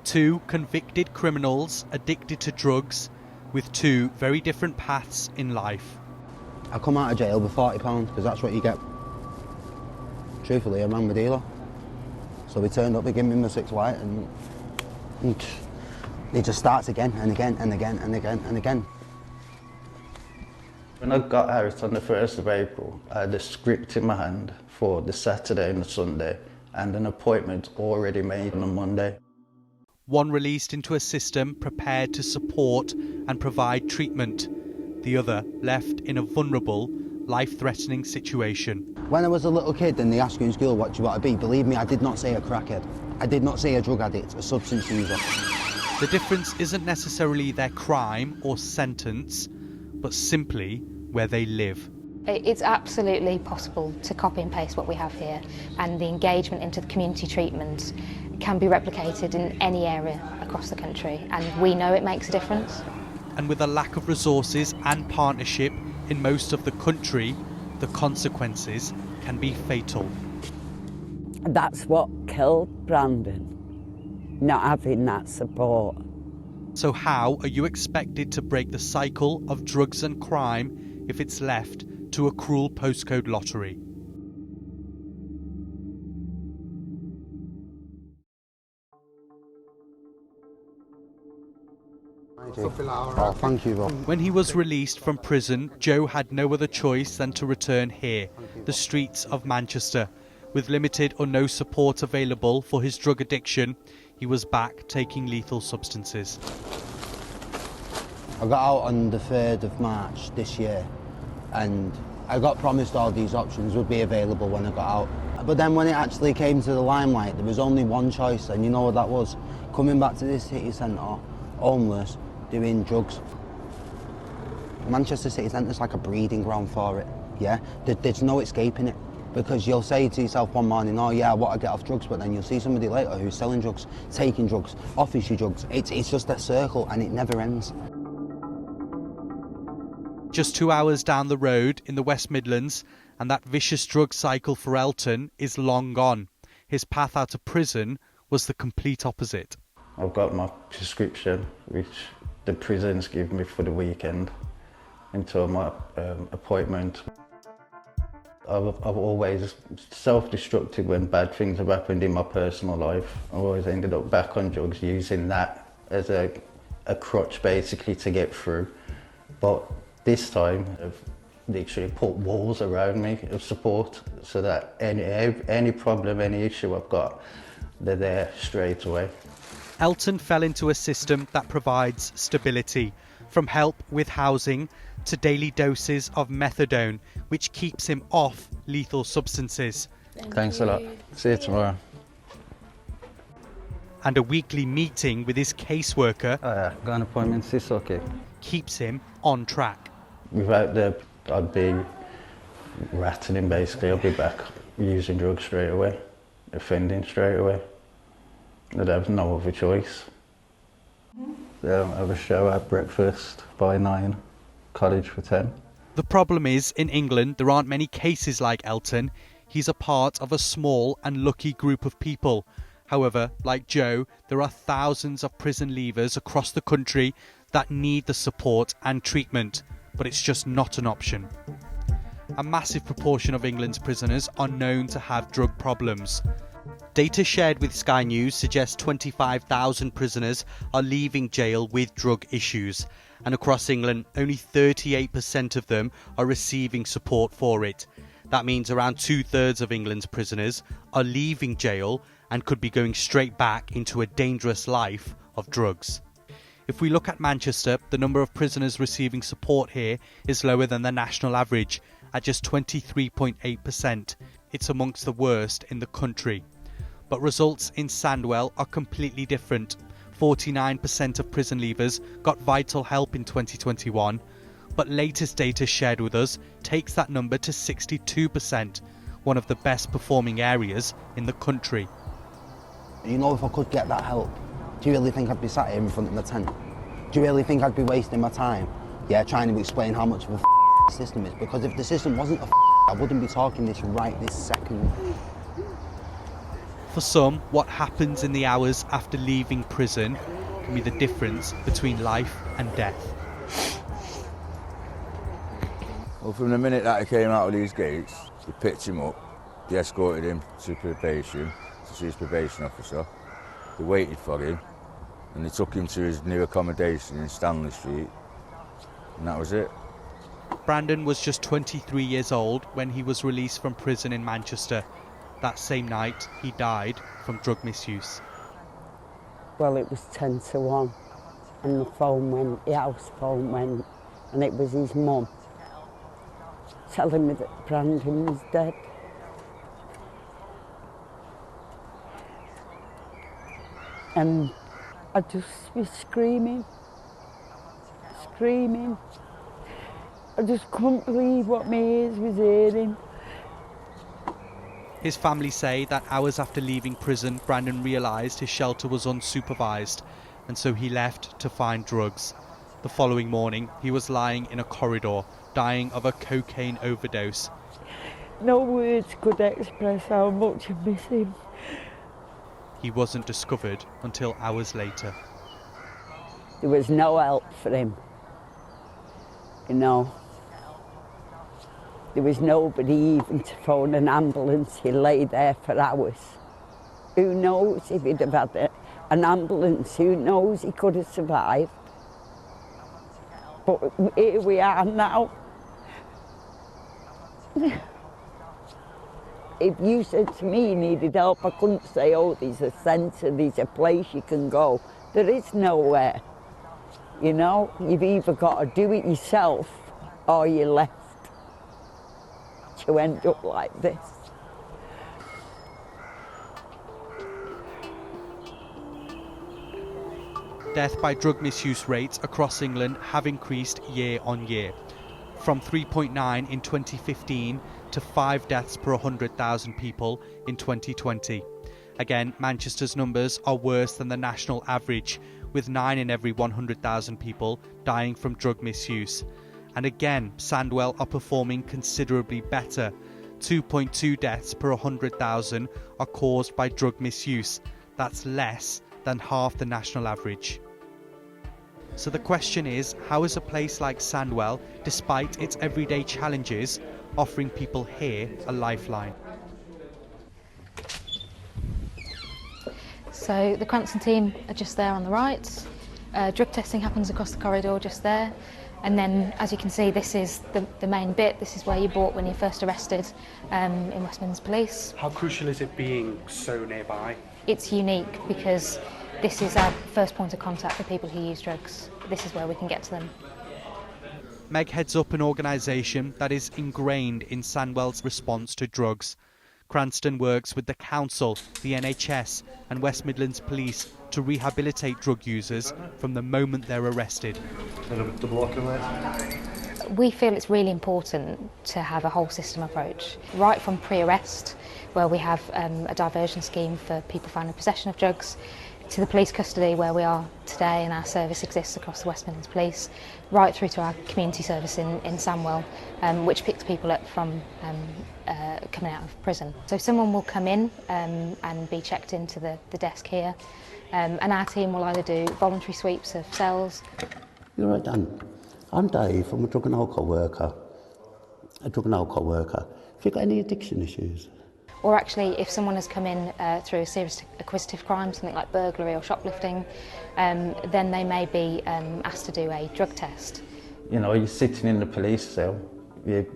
Two convicted criminals addicted to drugs with two very different paths in life. I come out of jail with £40 because that's what you get. Truthfully, I rang my dealer. So he turned up, he gave me my 6 white and it just starts again and again and again and again and again. When I got out on the 1st of April, I had a script in my hand for the Saturday and the Sunday and an appointment already made on a Monday. One released into a system prepared to support and provide treatment. The other left in a vulnerable, life-threatening situation. When I was a little kid and they asked you in school what you want to be, believe me, I did not say a crackhead. I did not say a drug addict, a substance user. The difference isn't necessarily their crime or sentence, but simply where they live. It's absolutely possible to copy and paste what we have here, and the engagement into the community treatment can be replicated in any area across the country, and we know it makes a difference. And with a lack of resources and partnership in most of the country, the consequences can be fatal. That's what killed Brandon, not having that support. So how are you expected to break the cycle of drugs and crime if it's left to a cruel postcode lottery? Oh, thank you, Rob. When he was released from prison, Joe had no other choice than to return here, the streets of Manchester. With limited or no support available for his drug addiction, he was back taking lethal substances. I got out on the 3rd of March this year and I got promised all these options would be available when I got out. But then when it actually came to the limelight, there was only one choice, and you know what that was? Coming back to this city centre, homeless, doing drugs. Manchester City Centre's like a breeding ground for it, yeah? There's no escaping it, because you'll say to yourself one morning, oh yeah, I want to get off drugs, but then you'll see somebody later who's selling drugs, taking drugs, offers you drugs. It's just that circle and it never ends. Just 2 hours down the road in the West Midlands, and that vicious drug cycle for Elton is long gone. His path out of prison was the complete opposite. I've got my prescription, which the prisons give me for the weekend until my appointment. I've always self-destructed when bad things have happened in my personal life. I've always ended up back on drugs, using that as a crutch basically to get through. But this time I've literally put walls around me of support so that any problem, any issue I've got, they're there straight away. Elton fell into a system that provides stability, from help with housing to daily doses of methadone, which keeps him off lethal substances. Thanks a lot. See you tomorrow. And a weekly meeting with his caseworker Got an appointment, it's okay. keeps him on track. Without that, I'd be rattling basically. I'd be back using drugs straight away, offending straight away. I'd have no other choice. Have a shower at breakfast by 9, college for 10. The problem is, in England, there aren't many cases like Elton. He's a part of a small and lucky group of people. However, like Joe, there are thousands of prison leavers across the country that need the support and treatment, but it's just not an option. A massive proportion of England's prisoners are known to have drug problems. Data shared with Sky News suggests 25,000 prisoners are leaving jail with drug issues, and across England, only 38% of them are receiving support for it. That means around 2/3 of England's prisoners are leaving jail and could be going straight back into a dangerous life of drugs. If we look at Manchester, the number of prisoners receiving support here is lower than the national average, at just 23.8%. It's amongst the worst in the country. But results in Sandwell are completely different. 49% of prison leavers got vital help in 2021, but latest data shared with us takes that number to 62%, one of the best performing areas in the country. You know, if I could get that help, do you really think I'd be sat here in front of my tent? Do you really think I'd be wasting my time, trying to explain how much of a system is? Because if the system wasn't I wouldn't be talking this right this second. For some, what happens in the hours after leaving prison can be the difference between life and death. Well, from the minute that he came out of these gates, they picked him up, they escorted him to probation, to see his probation officer. They waited for him, and they took him to his new accommodation in Stanley Street, and that was it. Brandon was just 23 years old when he was released from prison in Manchester. That same night, he died from drug misuse. Well, it was 10 to 1, and the house phone went, and it was his mum telling me that Brandon was dead. And I just was screaming. I just couldn't believe what my ears was hearing. His family say that hours after leaving prison, Brandon realised his shelter was unsupervised, and so he left to find drugs. The following morning, he was lying in a corridor, dying of a cocaine overdose. No words could express how much I miss him. He wasn't discovered until hours later. There was no help for him, you know. There was nobody even to phone an ambulance. He lay there for hours. Who knows if he'd have had an ambulance, who knows he could have survived. But here we are now. If you said to me you needed help, I couldn't say, oh, there's a centre, there's a place you can go. There is nowhere. You know, you've either got to do it yourself or you're left to end up like this. Death by drug misuse rates across England have increased year on year, from 3.9 in 2015 to 5 deaths per 100,000 people in 2020. Again, Manchester's numbers are worse than the national average, with 9 in every 100,000 people dying from drug misuse. And again, Sandwell are performing considerably better. 2.2 deaths per 100,000 are caused by drug misuse. That's less than half the national average. So the question is, how is a place like Sandwell, despite its everyday challenges, offering people here a lifeline? So the Cranston team are just there on the right. Drug testing happens across the corridor just there. And then, as you can see, this is the main bit. This is where you're brought when you're first arrested in West Midlands Police. How crucial is it being so nearby? It's unique because this is our first point of contact for people who use drugs. This is where we can get to them. Meg heads up an organisation that is ingrained in Sandwell's response to drugs. Cranston works with the council, the NHS and West Midlands Police to rehabilitate drug users from the moment they're arrested. We feel it's really important to have a whole system approach, right from pre-arrest, where we have a diversion scheme for people found in possession of drugs, to the police custody where we are today, and our service exists across the West Midlands Police, right through to our community service in Sandwell, which picks people up from coming out of prison. So someone will come in and be checked into the desk here, and our team will either do voluntary sweeps of cells. You're right, Dan. I'm Dave. I'm a drug and alcohol worker. Have you got any addiction issues? Or actually, if someone has come in through a serious acquisitive crime, something like burglary or shoplifting, then they may be asked to do a drug test. You know, you're sitting in the police cell, you've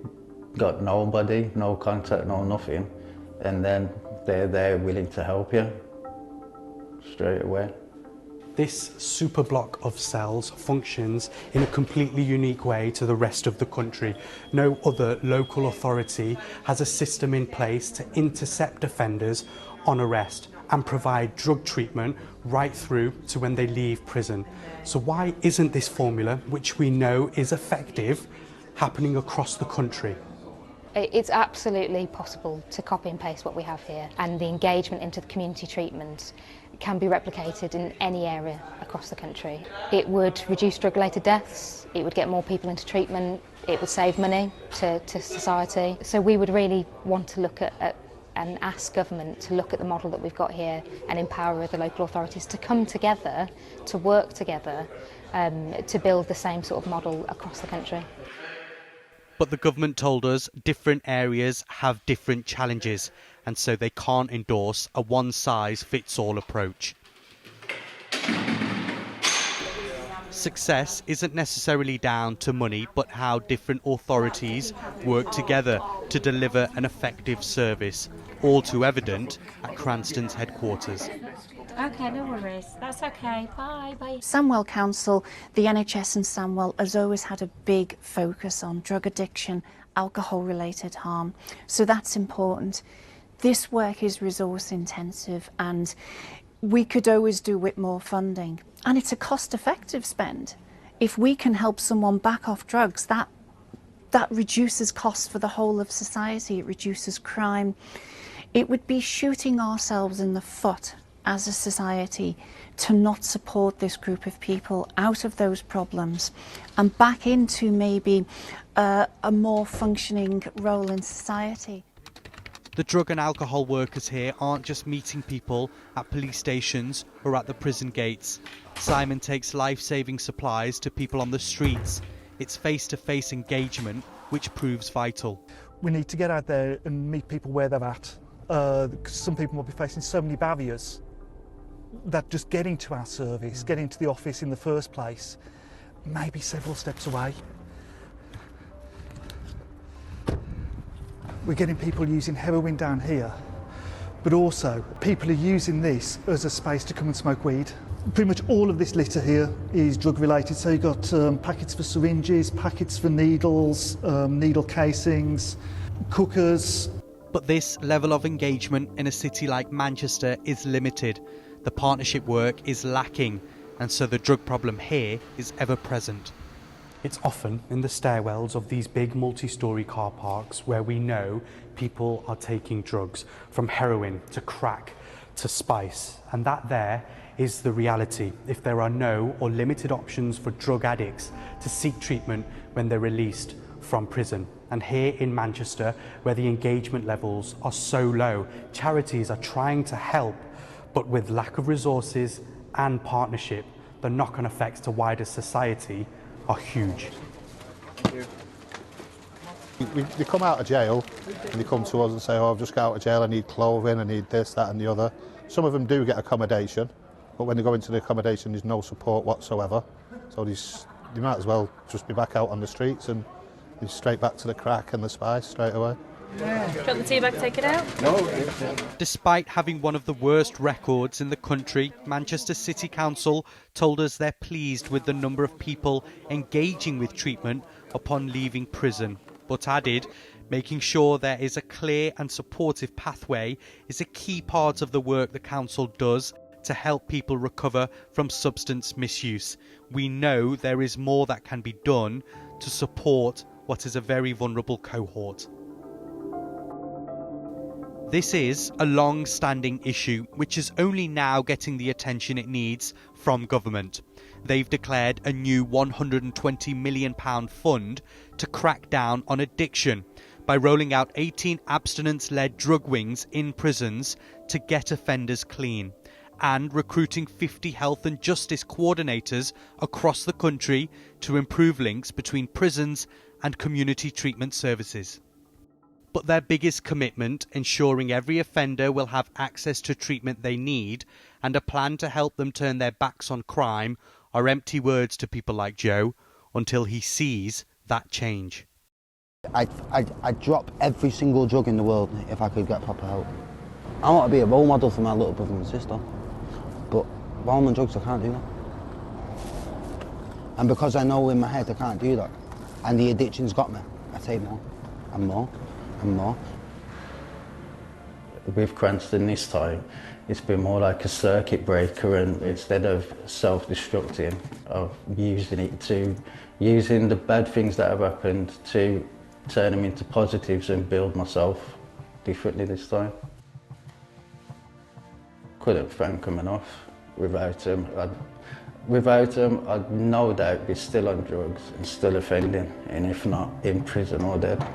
got nobody, no contact, no nothing, and then they're there willing to help you straight away. This super block of cells functions in a completely unique way to the rest of the country. No other local authority has a system in place to intercept offenders on arrest and provide drug treatment right through to when they leave prison. So why isn't this formula, which we know is effective, happening across the country? It's absolutely possible to copy and paste what we have here, and the engagement into the community treatment can be replicated in any area across the country. It would reduce drug-related deaths, it would get more people into treatment, it would save money to society. So we would really want to look at and ask government to look at the model that we've got here and empower the local authorities to come together, to work together, to build the same sort of model across the country. But the government told us different areas have different challenges, and so they can't endorse a one-size-fits-all approach. Success isn't necessarily down to money, but how different authorities work together to deliver an effective service, all too evident at Cranston's headquarters. Okay, no worries. That's okay. Bye. Bye. Sandwell Council, the NHS and Sandwell has always had a big focus on drug addiction, alcohol-related harm. So that's important. This work is resource intensive and we could always do with more funding. And it's a cost-effective spend. If we can help someone back off drugs, that reduces costs for the whole of society. It reduces crime. It would be shooting ourselves in the foot as a society to not support this group of people out of those problems and back into maybe a more functioning role in society. The drug and alcohol workers here aren't just meeting people at police stations or at the prison gates. Simon takes life-saving supplies to people on the streets. It's face-to-face engagement which proves vital. We need to get out there and meet people where they're at. Some people will be facing so many barriers that just getting to our service, getting to the office in the first place, may be several steps away. We're getting people using heroin down here, but also people are using this as a space to come and smoke weed. Pretty much all of this litter here is drug related, so you've got packets for syringes, packets for needles, needle casings, cookers. But this level of engagement in a city like Manchester is limited. The partnership work is lacking, and so the drug problem here is ever present. It's often in the stairwells of these big multi-storey car parks where we know people are taking drugs, from heroin to crack to spice, and that there is the reality if there are no or limited options for drug addicts to seek treatment when they're released from prison. And here in Manchester, where the engagement levels are so low, charities are trying to help, but with lack of resources and partnership, the knock-on effects to wider society are huge. They come out of jail and they come to us and say, oh, I've just got out of jail, I need clothing, I need this, that and the other. Some of them do get accommodation, but when they go into the accommodation there's no support whatsoever. So they might as well just be back out on the streets and be straight back to the crack and the spice straight away. Do you want the tea bag taken out? No. Despite having one of the worst records in the country, Manchester City Council told us they're pleased with the number of people engaging with treatment upon leaving prison, but added making sure there is a clear and supportive pathway is a key part of the work the council does to help people recover from substance misuse. We know there is more that can be done to support what is a very vulnerable cohort. This is a long-standing issue which is only now getting the attention it needs from government. They've declared a new £120 million fund to crack down on addiction by rolling out 18 abstinence-led drug wings in prisons to get offenders clean, and recruiting 50 health and justice coordinators across the country to improve links between prisons and community treatment services. But their biggest commitment, ensuring every offender will have access to treatment they need and a plan to help them turn their backs on crime, are empty words to people like Joe until he sees that change. I'd drop every single drug in the world if I could get proper help. I want to be a role model for my little brother and sister, but while I'm on drugs I can't do that. And because I know in my head I can't do that, and the addiction's got me, I take more and more and more. With Cranston this time, it's been more like a circuit breaker, and instead of self-destructing, of using the bad things that have happened to turn them into positives and build myself differently this time. Couldn't thank them enough. Without them, I'd no doubt be still on drugs and still offending, and if not, in prison or dead.